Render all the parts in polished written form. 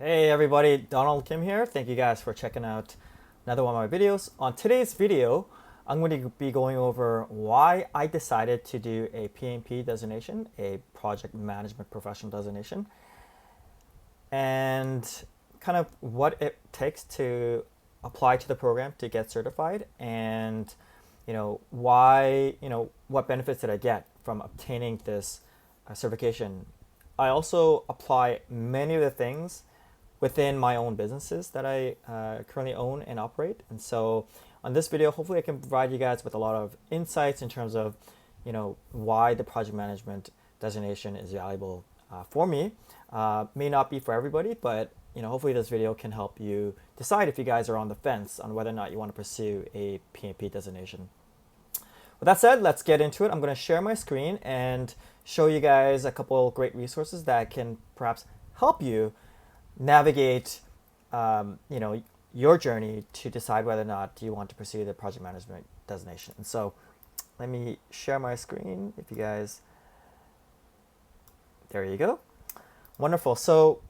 Hey everybody, Donald Kim here. Thank you guys for checking out another one of my videos. On today's video, I'm going to be going over why I decided to do a PMP designation, a project management professional designation, and kind of what it takes to apply to the program to get certified, and why, what benefits did I get from obtaining this certification. I also apply many of the things within my own businesses that I currently own and operate. And so on this video, hopefully I can provide you guys with a lot of insights in terms of, why the project management designation is valuable for me. May not be for everybody, but hopefully this video can help you decide if you guys are on the fence on whether or not you want to pursue a PMP designation. With that said, let's get into it. I'm going to share my screen and show you guys a couple of great resources that can perhaps help you navigate your journey to decide whether or not you want to pursue the project management designation. And so let me share my screen if you guys, there you go. Wonderful. So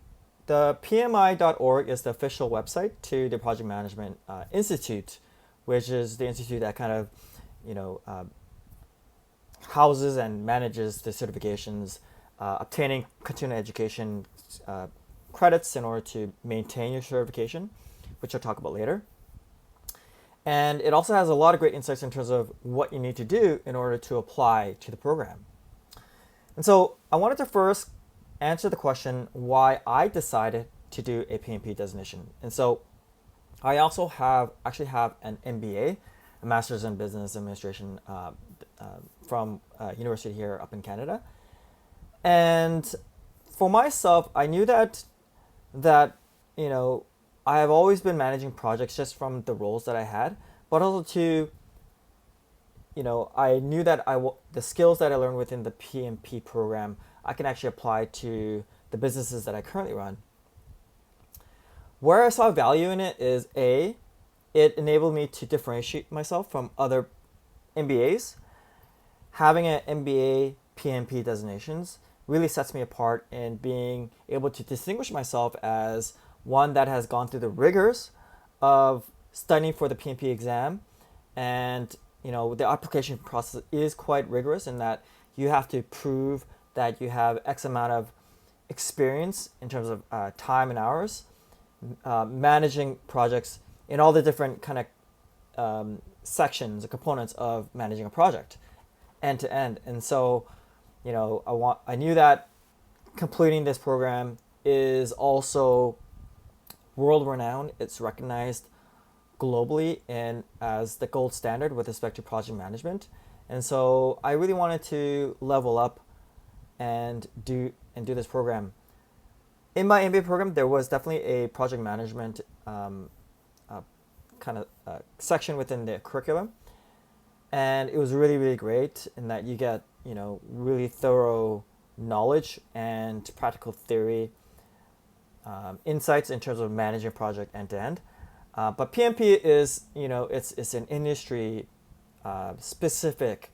the PMI.org is the official website to the Project Management Institute, which is the institute that kind of, houses and manages the certifications, obtaining continuing education credits in order to maintain your certification, which I'll talk about later. And it also has a lot of great insights in terms of what you need to do in order to apply to the program. And so I wanted to first answer the question why I decided to do a PMP designation. And so I also actually have an MBA, a Master's in Business Administration from a university here up in Canada. And for myself, I knew that I have always been managing projects just from the roles that I had, but also to I knew that the skills that I learned within the PMP program I can actually apply to the businesses that I currently run. Where I saw value in it is it enabled me to differentiate myself from other MBAs. Having an MBA PMP designations really sets me apart in being able to distinguish myself as one that has gone through the rigors of studying for the PMP exam. And the application process is quite rigorous in that you have to prove that you have X amount of experience in terms of time and hours managing projects in all the different kind of sections and components of managing a project end to end. And so I knew that completing this program is also world renowned. It's recognized globally and as the gold standard with respect to project management. And so I really wanted to level up and do this program. In my MBA program, there was definitely a project management kind of section within the curriculum, and it was really, really great in that you get really thorough knowledge and practical theory insights in terms of managing a project end to end. But PMP is it's an industry specific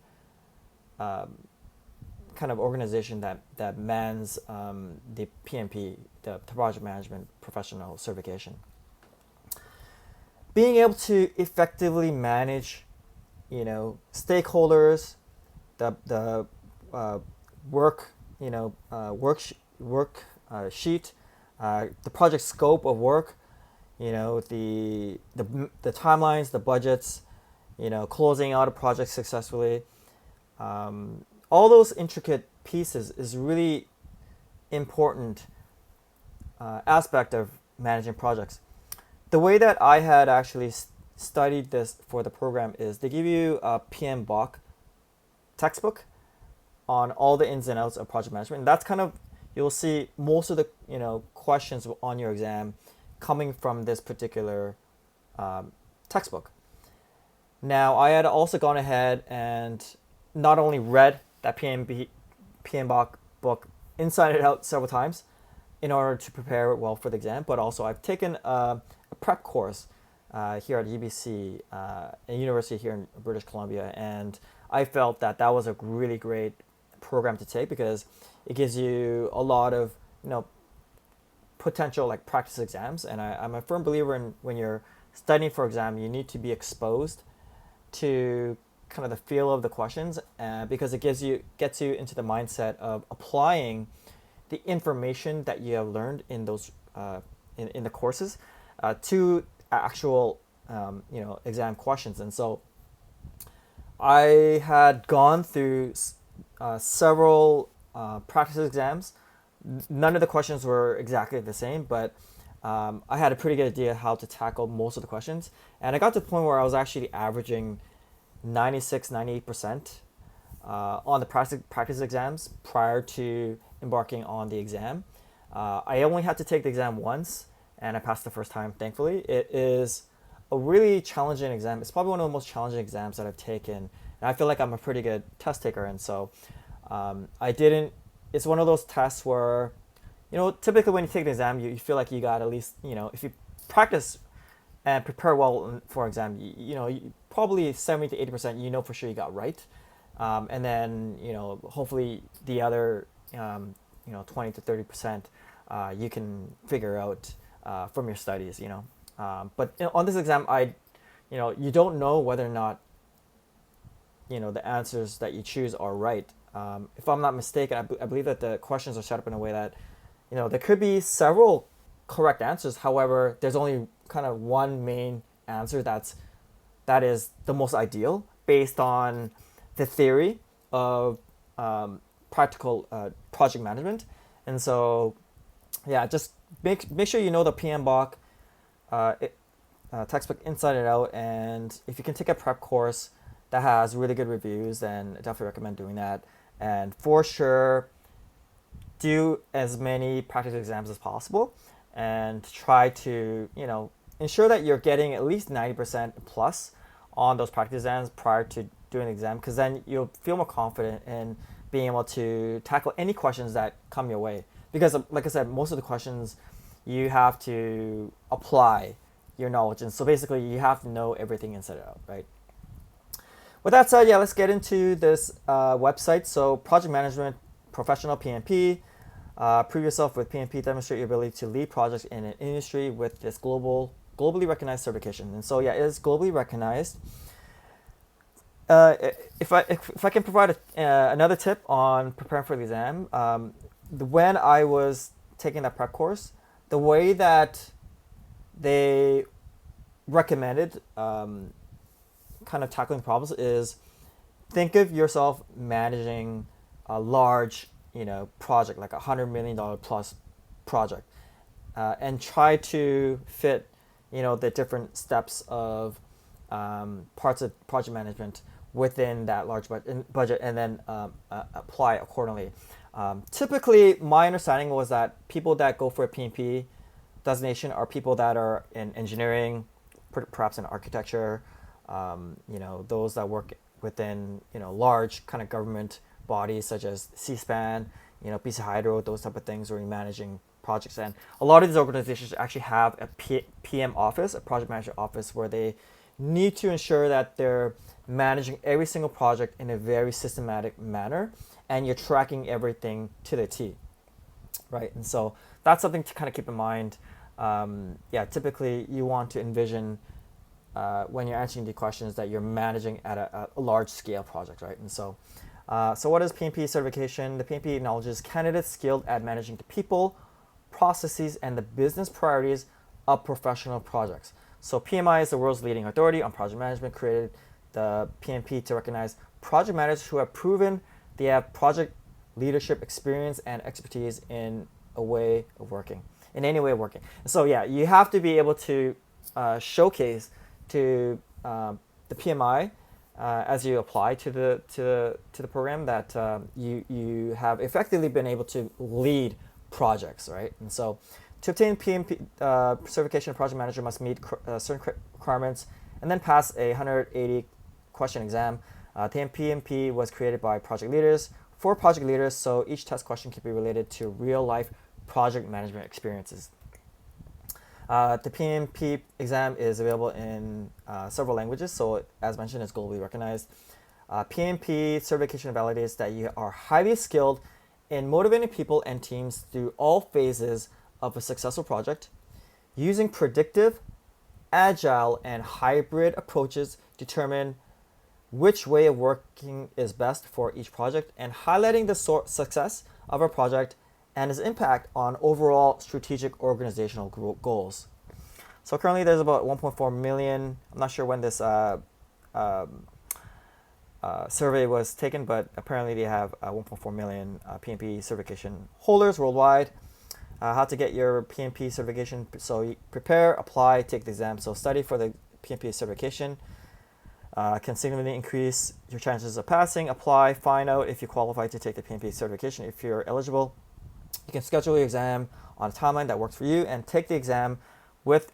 kind of organization that mans the PMP, the project management professional certification. Being able to effectively manage stakeholders, the work sheet, the project scope of work, the timelines, the budgets, closing out a project successfully. All those intricate pieces is really important aspect of managing projects. The way that I had actually studied this for the program is they give you a PMBOK textbook on all the ins and outs of project management. And that's kind of, you'll see most of the questions on your exam coming from this particular textbook. Now, I had also gone ahead and not only read that PMBOK book inside and out several times in order to prepare well for the exam, but also I've taken a prep course here at UBC, a university here in British Columbia, and I felt that was a really great program to take because it gives you a lot of potential like practice exams, and I'm a firm believer in when you're studying for exam, you need to be exposed to kind of the feel of the questions, because it gets you into the mindset of applying the information that you have learned in those in the courses to actual exam questions. And so I had gone through several practice exams. None of the questions were exactly the same, but I had a pretty good idea how to tackle most of the questions. And I got to the point where I was actually averaging 96, 98% on the practice exams prior to embarking on the exam. I only had to take the exam once, and I passed the first time, thankfully. It is a really challenging exam. It's probably one of the most challenging exams that I've taken. And I feel like I'm a pretty good test taker, and so it's one of those tests where, typically when you take the exam, you feel like you got at least, if you practice and prepare well for exam, probably 70 to 80%, for sure you got right. And then, hopefully the other, 20 to 30%, you can figure out from your studies, But on this exam, you don't know whether or not, the answers that you choose are right. If I'm not mistaken, I believe that the questions are set up in a way that, there could be several correct answers. However, there's only kind of one main answer that is the most ideal based on the theory of practical project management. And so, yeah, just make sure you know the PMBOK textbook inside and out. And if you can take a prep course that has really good reviews, then I definitely recommend doing that. And for sure, do as many practice exams as possible and try to, ensure that you're getting at least 90% plus on those practice exams prior to doing the exam, because then you'll feel more confident in being able to tackle any questions that come your way. Because like I said, most of the questions you have to apply your knowledge, and so basically you have to know everything inside and out, right? With that said, let's get into this website. So project management, professional PMP. Prove yourself with PMP, demonstrate your ability to lead projects in an industry with this globally recognized certification. And so, it is globally recognized. If I can provide another tip on preparing for the exam, when I was taking that prep course, the way that they recommended kind of tackling problems is think of yourself managing a large project, like $100 million plus project, and try to fit the different steps of parts of project management within that large budget, and then apply accordingly. Typically, my understanding was that people that go for a PMP designation are people that are in engineering, perhaps in architecture, those that work within large kind of government bodies such as C-SPAN, BC Hydro, those type of things, where you're managing projects. And a lot of these organizations actually have a PM office, a project management office, where they need to ensure that they're managing every single project in a very systematic manner, and you're tracking everything to the T, right? And so that's something to kind of keep in mind. Typically you want to envision when you're answering the questions that you're managing at a large scale project, right? And so, what is PMP certification? The PMP acknowledges candidates skilled at managing the people, processes, and the business priorities of professional projects. So PMI is the world's leading authority on project management, created the PMP to recognize project managers who have proven they have project leadership experience and expertise in any way of working. So you have to be able to showcase to the PMI as you apply to the program that you have effectively been able to lead projects, right? And so to obtain PMP certification, a project manager must meet certain requirements and then pass a 180 question exam. The PMP was created by project leaders for project leaders, so each test question can be related to real life project management experiences. The PMP exam is available in several languages, so as mentioned, it's globally recognized. PMP certification validates that you are highly skilled in motivating people and teams through all phases of a successful project, using predictive, agile, and hybrid approaches determine which way of working is best for each project, and highlighting the success of a project and its impact on overall strategic organizational goals. So currently there's about 1.4 million, I'm not sure when this survey was taken, but apparently they have 1.4 million PMP certification holders worldwide. How to get your PMP certification. So you prepare, apply, take the exam. So study for the PMP certification can significantly increase your chances of passing. Apply, find out if you qualify to take the PMP certification. If you're eligible, you can schedule your exam on a timeline that works for you and take the exam with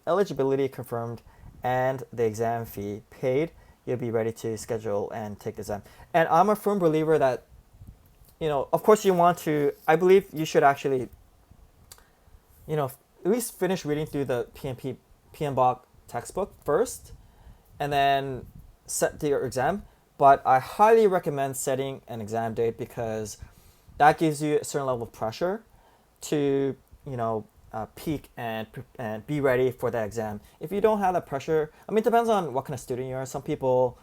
eligibility confirmed and the exam fee paid. You'll be ready to schedule and take the exam. And I'm a firm believer that, of course you want to, I believe you should actually, at least finish reading through the PMBOK textbook first and then set your exam. But I highly recommend setting an exam date because that gives you a certain level of pressure to, peak and be ready for that exam. If you don't have that pressure, it depends on what kind of student you are. Some people,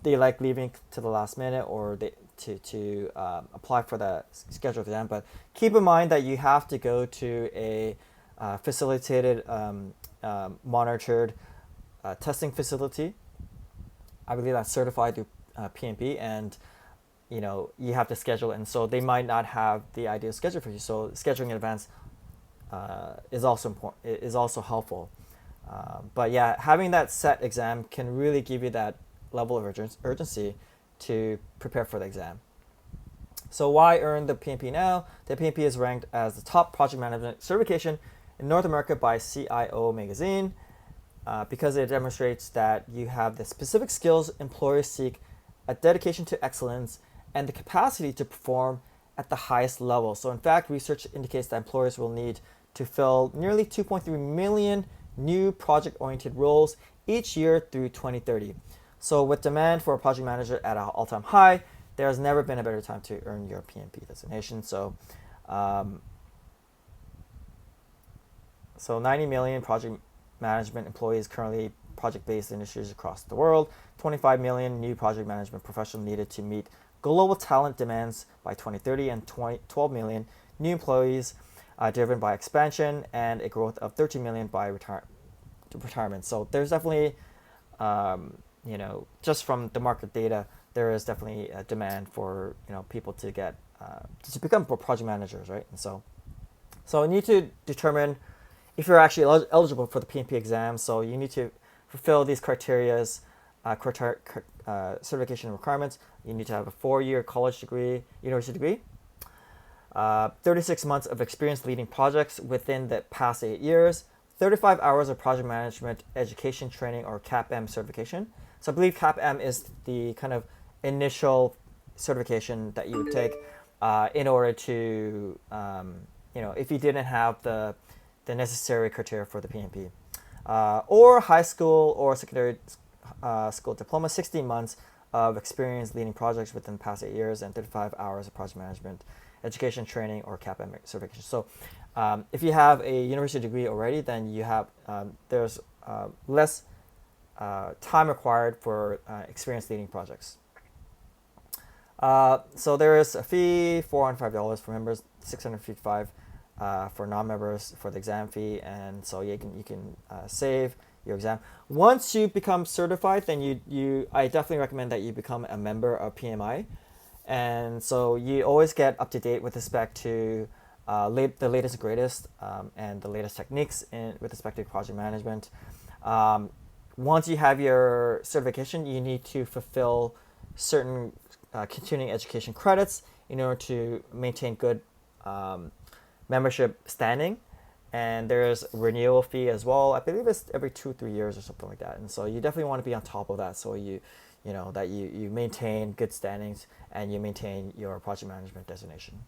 they like leaving to the last minute or to apply for the scheduled exam. But keep in mind that you have to go to a facilitated, monitored testing facility. I believe that's certified through PMP, and you have to schedule it, and so they might not have the ideal schedule for you. So scheduling in advance is also important. Is also helpful. But yeah, having that set exam can really give you that level of urgency to prepare for the exam. So why earn the PMP now? The PMP is ranked as the top project management certification in North America by CIO magazine because it demonstrates that you have the specific skills employers seek, a dedication to excellence, and the capacity to perform at the highest level. So in fact, research indicates that employers will need to fill nearly 2.3 million new project-oriented roles each year through 2030. So with demand for a project manager at an all-time high, there has never been a better time to earn your PMP designation. So 90 million project management employees currently project-based industries across the world, 25 million new project management professionals needed to meet global talent demands by 2030, and 12 million new employees driven by expansion and a growth of 13 million by retirement. So there's definitely, just from the market data, there is definitely a demand for people to get to become project managers, right? And so you need to determine if you're actually eligible for the PMP exam. So you need to fulfill these certification requirements. You need to have a 4-year college degree, university degree, 36 months of experience leading projects within the past 8 years, 35 hours of project management education training or CAPM certification. So I believe CAPM is the kind of initial certification that you would take in order to, if you didn't have the necessary criteria for the PMP. Or high school or secondary school diploma, 16 months of experience leading projects within the past 8 years, and 35 hours of project management education training or CAPM certification. So if you have a university degree already, then you have there's less time required for experience leading projects. So there is a fee, $405 for members, $655 for non-members for the exam fee, and so you can save your exam. Once you become certified, then I definitely recommend that you become a member of PMI, and so you always get up to date with respect to the latest and greatest and the latest techniques with respect to project management. Once you have your certification, you need to fulfill certain continuing education credits in order to maintain good membership standing, and there's a renewal fee as well. I believe it's every 2-3 years or something like that, and so you definitely want to be on top of that, so you maintain good standings and you maintain your project management designation.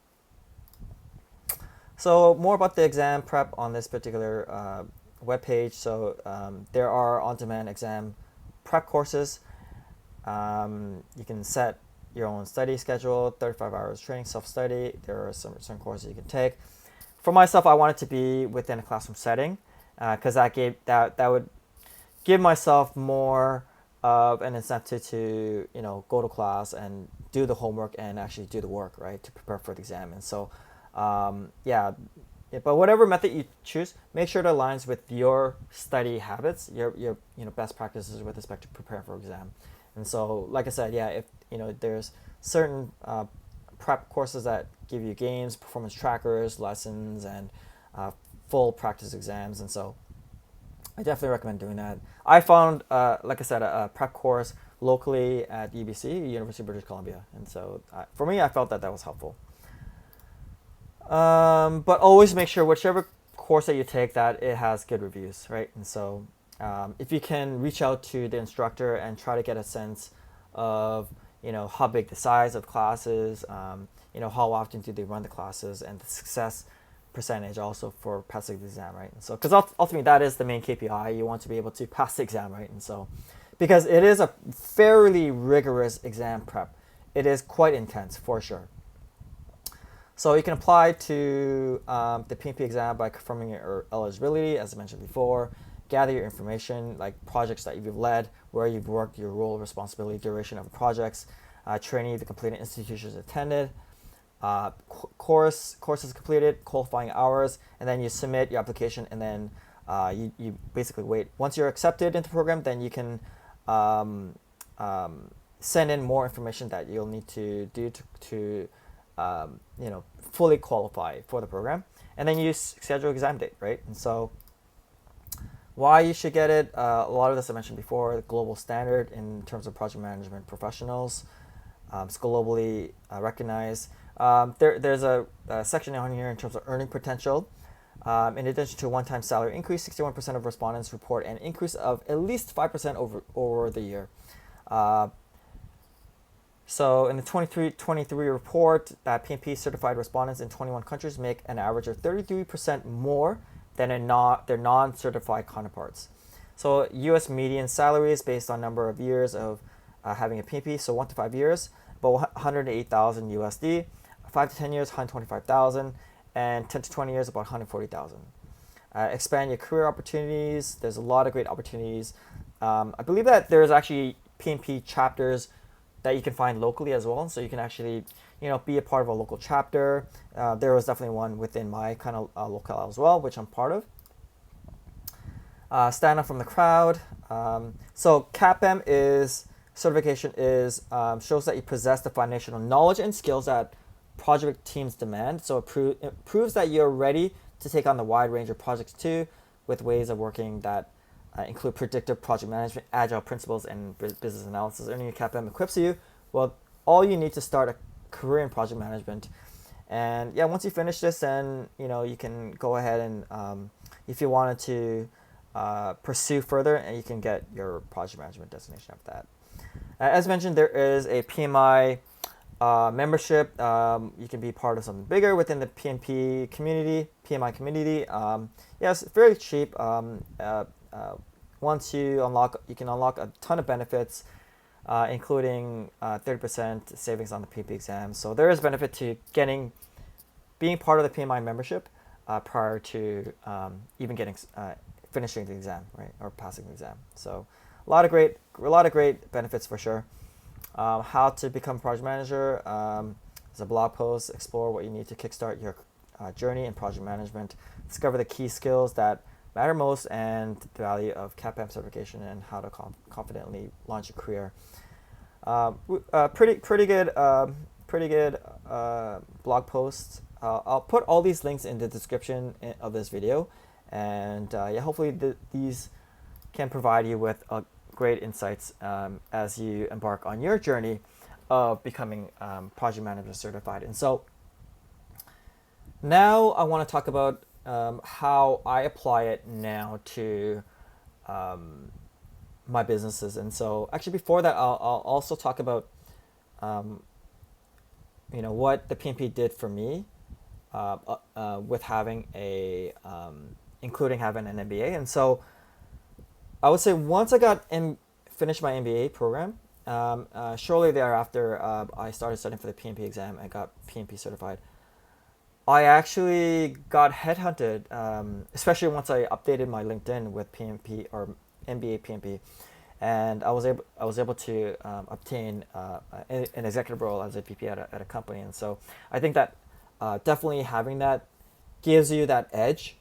So more about the exam prep on this particular webpage. So there are on-demand exam prep courses. You can set your own study schedule, 35 hours training, self-study. There are some courses you can take. for myself, I want it to be within a classroom setting, because that would give myself more of an incentive to go to class and do the homework and actually do the work, right, to prepare for the exam. And so but whatever method you choose, make sure it aligns with your study habits, your best practices with respect to preparing for exam. And so, like I said, if there's certain prep courses that give you games, performance trackers, lessons, and full practice exams. And so I definitely recommend doing that. I found, like I said, a prep course locally at UBC, University of British Columbia. And so for me, I felt that was helpful. But always make sure whichever course that you take that it has good reviews, right? And so if you can reach out to the instructor and try to get a sense of how big the size of classes, how often do they run the classes, and the success percentage also for passing the exam, right? And so because ultimately that is the main KPI, you want to be able to pass the exam, right? And so because it is a fairly rigorous exam prep, it is quite intense for sure. So you can apply to the PMP exam by confirming your eligibility, as I mentioned before. Gather your information, like projects that you've led, where you've worked, your role, responsibility, duration of the projects, training you've completed, institutions attended, courses completed, qualifying hours, and then you submit your application, and then you basically wait. Once you're accepted into the program, then you can send in more information that you'll need to do to fully qualify for the program, and then you schedule exam date, right? And so why you should get it, a lot of this I mentioned before, the global standard in terms of project management professionals. It's globally recognized. There's a section on here in terms of earning potential. In addition to a one-time salary increase, 61% of respondents report an increase of at least 5% over the year. So in the 23 report, that PMP certified respondents in 21 countries make an average of 33% more than their non-certified counterparts. So U.S. median salaries based on number of years of having a PMP, so 1 to 5 years, about 108,000 USD, 5 to 10 years, 125,000, and 10 to 20 years, about 140,000. Expand your career opportunities. There's a lot of great opportunities. I believe that there's actually PMP chapters that you can find locally as well, so you can actually be a part of a local chapter. There was definitely one within my kind of locale as well, which I'm part of. Stand out from the crowd. So CAPM certification shows that you possess the foundational knowledge and skills that project teams demand. So it proves that you're ready to take on the wide range of projects too, with ways of working that include predictive project management, agile principles, and business analysis. Earning your CAPM equips you all you need to start a career in project management. And once you finish this, then you can go ahead and if you wanted to pursue further, and you can get your project management designation after that. As mentioned, there is a PMI membership. You can be part of something bigger within the PMI community. It's fairly cheap. Once you can unlock a ton of benefits, including 30% savings on the PMP exam. So there is benefit to being part of the PMI membership prior to even finishing the exam, right, or passing the exam. So a lot of great benefits for sure. How to become a project manager. There's a blog post. Explore what you need to kickstart your journey in project management. Discover the key skills that matter most and the value of CAPM certification and how to confidently launch a career. Pretty good blog post. I'll put all these links in the description of this video, and hopefully these can provide you with great insights as you embark on your journey of becoming project manager certified. And so now I want to talk about how I apply it now to my businesses. And so actually before that, I'll also talk about what the PMP did for me with having including having an MBA. And so I would say once I finished my MBA program, shortly thereafter I started studying for the PMP exam and got PMP certified. I actually got headhunted, especially once I updated my LinkedIn with PMP or MBA PMP, and I was able to obtain an executive role as a VP at a company. And so I think that definitely having that gives you that edge.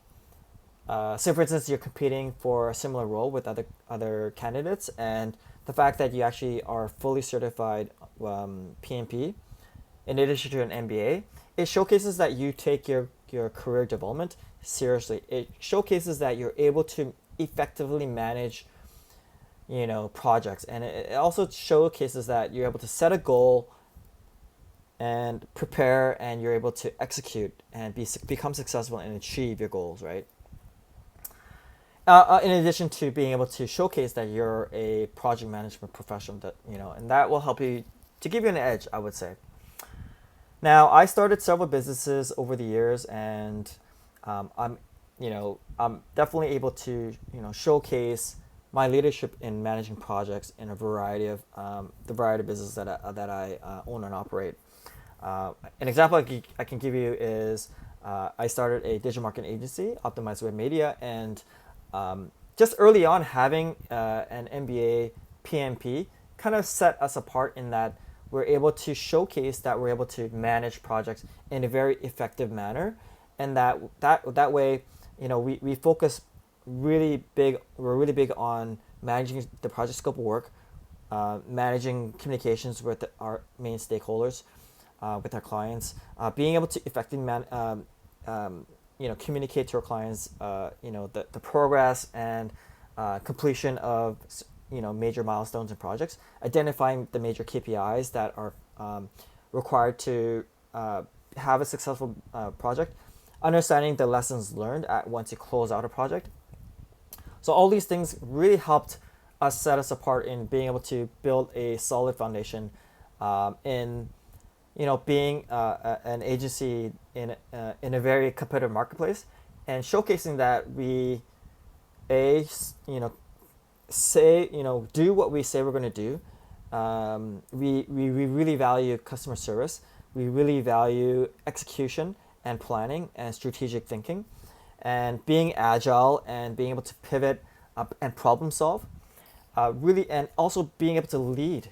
Say for instance, you're competing for a similar role with other candidates, and the fact that you actually are fully certified PMP in addition to an MBA, it showcases that you take your career development seriously. It showcases that you're able to effectively manage, projects, and it also showcases that you're able to set a goal and prepare, and you're able to execute and become successful and achieve your goals, right? In addition to being able to showcase that you're a project management professional, and that will help you to give you an edge, I would say. Now, I started several businesses over the years, and I'm definitely able to, showcase my leadership in managing projects in a variety of the variety of businesses that I own and operate. An example I can give you is I started a digital marketing agency, Optimized Webmedia, and just early on having an MBA PMP kind of set us apart in that we're able to showcase that we're able to manage projects in a very effective manner, and that way, we focus really big. We're really big on managing the project scope of work, managing communications with our main stakeholders, with our clients, being able to effectively communicate to our clients, the progress and completion of major milestones and projects, identifying the major KPIs that are required to have a successful project, understanding the lessons learned once you close out a project. So all these things really helped us set us apart in being able to build a solid foundation in being an agency in a very competitive marketplace, and showcasing that we do what we say we're going to do. We really value customer service. We really value execution and planning and strategic thinking, and being agile and being able to pivot up and problem solve. Really, and also being able to lead,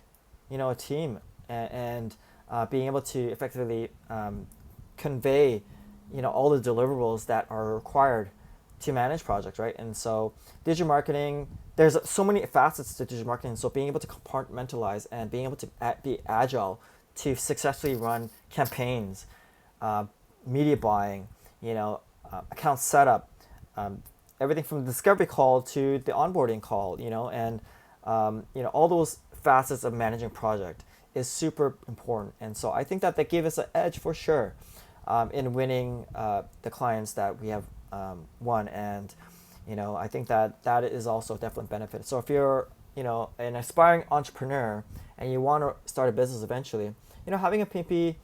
a team, and being able to effectively convey, all the deliverables that are required to manage projects, right? And so digital marketing, there's so many facets to digital marketing. So being able to compartmentalize and being able to be agile to successfully run campaigns, media buying, account setup, everything from the discovery call to the onboarding call, and all those facets of managing project is super important. And so I think that gave us an edge for sure in winning the clients that we have won. And I think that is also definitely benefit. So if you're an aspiring entrepreneur and you want to start a business eventually, having a PMP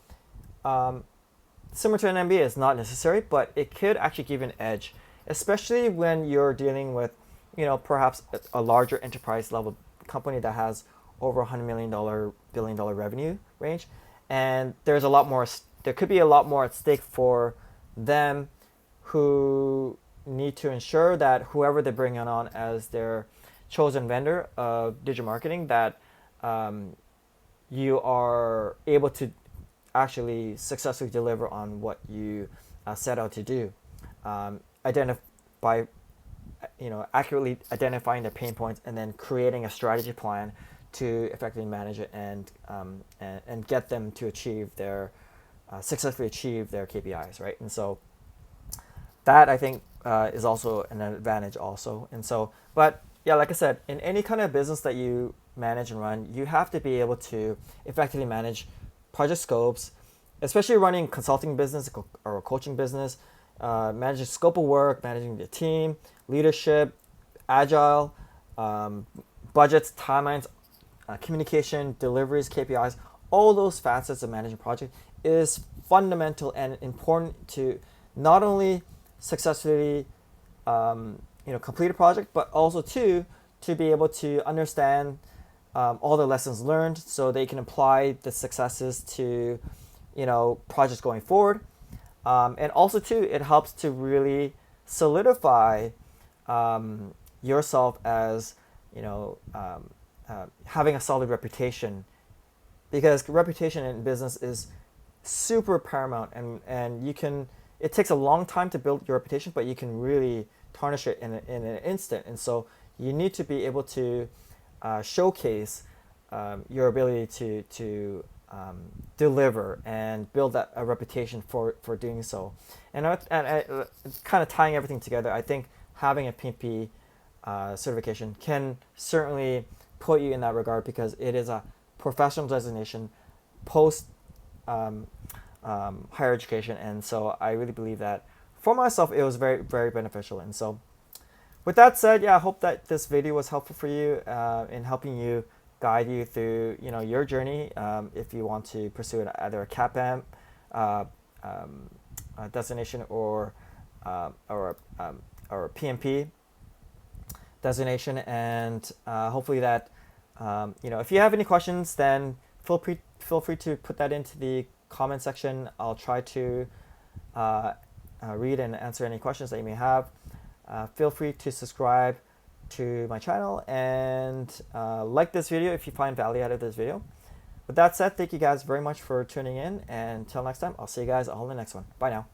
similar to an MBA is not necessary, but it could actually give you an edge, especially when you're dealing with perhaps a larger enterprise level company that has over $100 million, billion-dollar revenue range, and there could be a lot more at stake for them, who need to ensure that whoever they bring on as their chosen vendor of digital marketing, that you are able to actually successfully deliver on what you set out to do. By accurately identifying the pain points and then creating a strategy plan to effectively manage it, and get them to successfully achieve their KPIs, right? And so that, I think, is also an advantage also. And so, but yeah, like I said, in any kind of business that you manage and run, you have to be able to effectively manage project scopes, especially running consulting business or a coaching business, managing scope of work, managing the team, leadership, agile, budgets, timelines, communication, deliveries, KPIs. All those facets of managing project is fundamental and important to not only successfully complete a project, but also to be able to understand all the lessons learned, so they can apply the successes to projects going forward. And also too, it helps to really solidify yourself as, having a solid reputation, because reputation in business is super paramount, and it takes a long time to build your reputation, but you can really tarnish it in an instant. And so you need to be able to showcase your ability to deliver and build a reputation for doing so. And kind of tying everything together, I think having a PMP certification can certainly put you in that regard, because it is a professional designation post higher education. And so I really believe that for myself it was very, very beneficial. And so with that said, yeah, I hope that this video was helpful for you in helping you guide you through your journey, if you want to pursue either a CAPM designation or a PMP designation. And hopefully that if you have any questions, then feel free to put that into the comment section. I'll try to read and answer any questions that you may have. Feel free to subscribe to my channel and like this video if you find value out of this video. With that said, thank you guys very much for tuning in, and until next time, I'll see you guys all in the next one. Bye now.